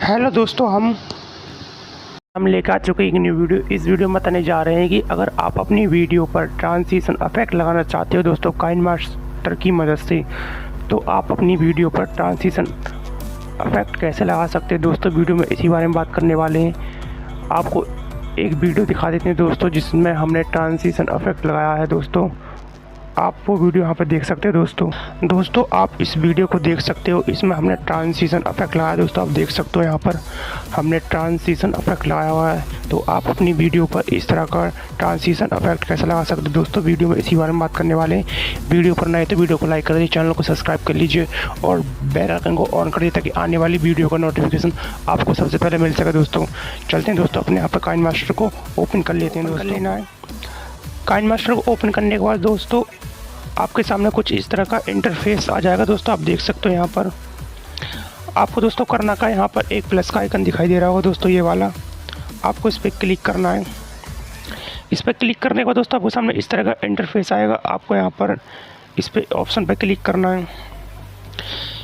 Hello दोस्तों, हम लेकर आ चुके एक न्यू वीडियो। इस वीडियो में बताने जा रहे हैं कि अगर आप अपनी वीडियो पर ट्रांजिशन इफेक्ट लगाना चाहते हो दोस्तों काइनमास्टर की मदद से, तो आप अपनी वीडियो पर ट्रांजिशन इफेक्ट कैसे लगा सकते हैं दोस्तों। वीडियो में इसी बारे में बात करने वाले हैं। आपको एक वीडियो दिखा देते हैं दोस्तों जिसमें हमने ट्रांजिशन इफेक्ट लगाया है दोस्तों। आप वो वीडियो यहाँ पर देख सकते हैं दोस्तों आप इस वीडियो को देख सकते हो। इसमें हमने ट्रांजिशन इफेक्ट लगाया दोस्तों। आप देख सकते हो यहाँ पर हमने ट्रांजिशन इफेक्ट लगाया हुआ है। तो आप अपनी वीडियो पर इस तरह का ट्रांजिशन इफेक्ट कैसे लगा सकते हो दोस्तों, वीडियो में इसी बारे में बात करने वाले हैं। वीडियो पर नए तो वीडियो को लाइक कर दीजिए, चैनल को सब्सक्राइब कर लीजिए और बेल आइकन को ऑन कर दीजिए ताकि आने वाली वीडियो का नोटिफिकेशन आपको सबसे पहले मिल सके दोस्तों। चलते हैं दोस्तों, अपने यहाँ पर काइनमास्टर को ओपन कर लेते हैं दोस्तों। लेना है काइनमास्टर को ओपन करने के बाद दोस्तों आपके सामने कुछ इस तरह का इंटरफेस आ जाएगा दोस्तों। आप देख सकते हो यहाँ पर आपको दोस्तों करना का, यहाँ पर एक प्लस का आइकन दिखाई दे रहा होगा दोस्तों, ये वाला। आपको इस पर क्लिक करना है। इस पर क्लिक करने के बाद दोस्तों आपके सामने इस तरह का इंटरफेस आएगा। आपको यहाँ पर इस पर ऑप्शन पर क्लिक करना है।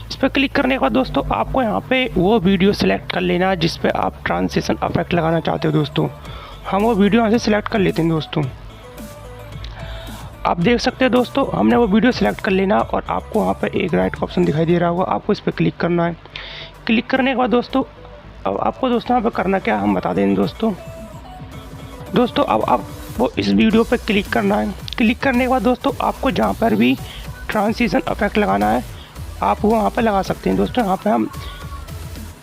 इस पर क्लिक करने के बाद दोस्तों आपको यहाँ पे वो वीडियो सेलेक्ट कर लेना है जिस पर आप ट्रांजिशन इफेक्ट लगाना चाहते हो दोस्तों। हम वो वीडियो यहाँ से सिलेक्ट कर लेते हैं दोस्तों। आप देख सकते हैं दोस्तों हमने वो वीडियो सेलेक्ट कर लेना और आपको वहाँ पर एक राइट का ऑप्शन दिखाई दे रहा होगा। आपको इस पर क्लिक करना है। क्लिक करने के बाद दोस्तों अब आपको दोस्तों यहाँ पर करना क्या हम बता दें दोस्तों। अब आपको इस वीडियो पर क्लिक करना है। क्लिक करने के बाद दोस्तों आपको जहाँ पर भी ट्रांजिशन इफेक्ट लगाना है आप वो वहाँ पर लगा सकते हैं दोस्तों। यहाँ पर हम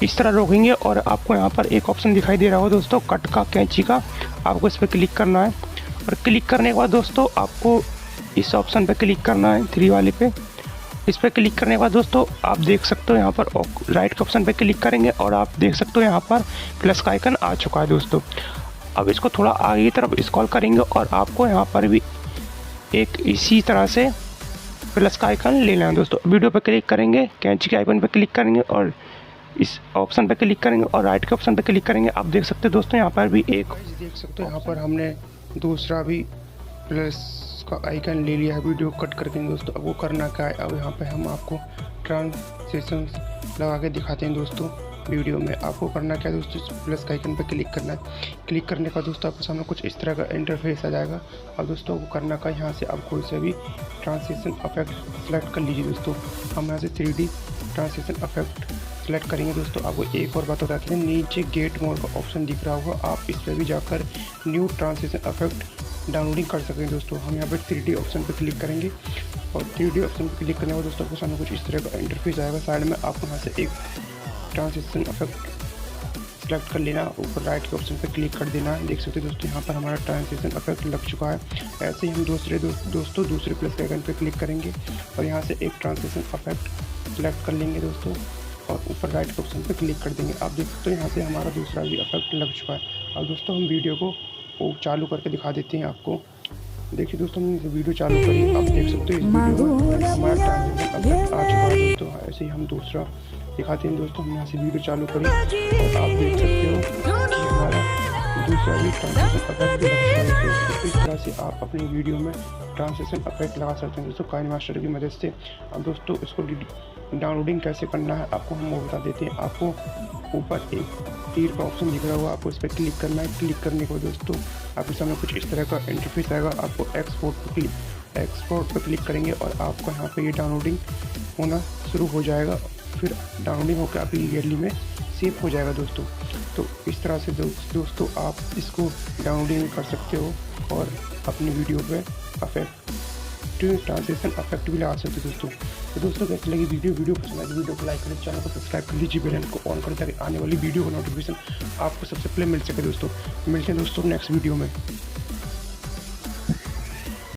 इस तरह रोकेंगे और आपको यहाँ पर एक ऑप्शन दिखाई दे रहा होगा दोस्तों, कट का, कैंची का। आपको इस पर क्लिक करना है और क्लिक करने के बाद दोस्तों आपको इस ऑप्शन पे क्लिक करना है, 3 वाले पे। इस पर क्लिक करने के बाद दोस्तों आप देख सकते हो यहाँ पर राइट के ऑप्शन पे क्लिक करेंगे और आप देख सकते हो यहाँ पर प्लस का आइकन आ चुका है दोस्तों। अब इसको थोड़ा आगे की तरफ स्क्रॉल करेंगे और आपको यहाँ पर भी एक इसी तरह से प्लस का आइकन लेना है दोस्तों। वीडियो पर क्लिक करेंगे, कैंची के आइकन पर क्लिक करेंगे और इस ऑप्शन पे क्लिक करेंगे और राइट के ऑप्शन पे क्लिक करेंगे। आप देख सकते हो दोस्तों यहाँ पर भी एक देख सकते हो यहाँ पर हमने दूसरा भी प्लस का आइकन ले लिया है वीडियो कट करके दोस्तों। अब वो करना क्या है, अब यहाँ पे हम आपको ट्रांजिशन लगा के दिखाते हैं दोस्तों। वीडियो में आपको करना क्या है दोस्तों, प्लस का आइकन पे क्लिक करना है। क्लिक करने का दोस्तों आपके सामने कुछ इस तरह का इंटरफेस आ जाएगा। और दोस्तों वो करना का यहाँ से आप कोई से भी ट्रांजिशन इफेक्ट सेलेक्ट कर लीजिए दोस्तों। हम यहाँ से 3D ट्रांजिशन इफेक्ट सेलेक्ट करेंगे दोस्तों। आपको एक और बात बताते हैं, नीचे गेट मोड का ऑप्शन दिख रहा होगा, आप इस पर भी जाकर न्यू ट्रांजिशन इफेक्ट डाउनलोडिंग कर सकें दोस्तों। हम यहाँ पर 3D ऑप्शन पर क्लिक करेंगे और 3D ऑप्शन पर क्लिक करने के बाद दोस्तों आपको सामने कुछ इस तरह का इंटरफेस आएगा। साइड में आपको यहाँ से एक ट्रांजिशन इफेक्ट सेलेक्ट कर लेना, ऊपर राइट के ऑप्शन पर क्लिक कर देना। देख सकते हैं दोस्तों यहाँ पर हमारा ट्रांजिशन इफेक्ट लग चुका है। ऐसे ही हम दूसरे प्लस के आइकन पर क्लिक करेंगे और यहाँ से एक ट्रांजिशन इफेक्ट सेलेक्ट कर लेंगे दोस्तों और ऊपर राइट के ऑप्शन पर क्लिक कर देंगे। आप देख सकते हो यहाँ से हमारा दूसरा भी इफेक्ट लग चुका है। अब दोस्तों हम वीडियो को चालू करके दिखा देते हैं आपको। देखिए दोस्तों हमने वीडियो चालू करी, आप देख सकते हो इस वीडियो में हमारा ट्रांजिशन इफेक्ट आ चुका है दोस्तों। ऐसे ही हम दूसरा दिखाते हैं दोस्तों। हम यहाँ से वीडियो चालू करी और आप देख सकते हो कि हमारा दूसरा भी ट्रांजिशन इफेक्ट भी लग चुका है दोस्तों। इस तरह से आप अपनी वीडियो में ट्रांजिशन इफेक्ट लगा सकते हैं दोस्तों काइनमास्टर की मदद से। अब दोस्तों इसको डाउनलोडिंग कैसे करना है आपको हम वो बता देते हैं। आपको ऊपर एक तीर का ऑप्शन दिख रहा होगा, आपको इस पर क्लिक करना है। क्लिक करने के बाद दोस्तों आपके सामने कुछ इस तरह का इंटरफेस आएगा। आपको एक्सपोर्ट पर क्लिक करेंगे और आपको यहाँ पे ये डाउनलोडिंग होना शुरू हो जाएगा। फिर डाउनलोडिंग होकर आपकी गैलरी में सेव हो जाएगा दोस्तों। तो इस तरह से दोस्तों आप इसको डाउनलोडिंग कर सकते हो और अपनी वीडियो पे ट्रांजिशन इफेक्ट भी लगा सकते हो दोस्तों। तो दोस्तों कैसी लगी वीडियो पसंद आई वीडियो को लाइक करें, चैनल को सब्सक्राइब कर लीजिए, बेल आइकन को ऑन करें ताकि आने वाली वीडियो का नोटिफिकेशन आपको सबसे पहले मिल सके दोस्तों। मिलते हैं दोस्तों नेक्स्ट वीडियो में।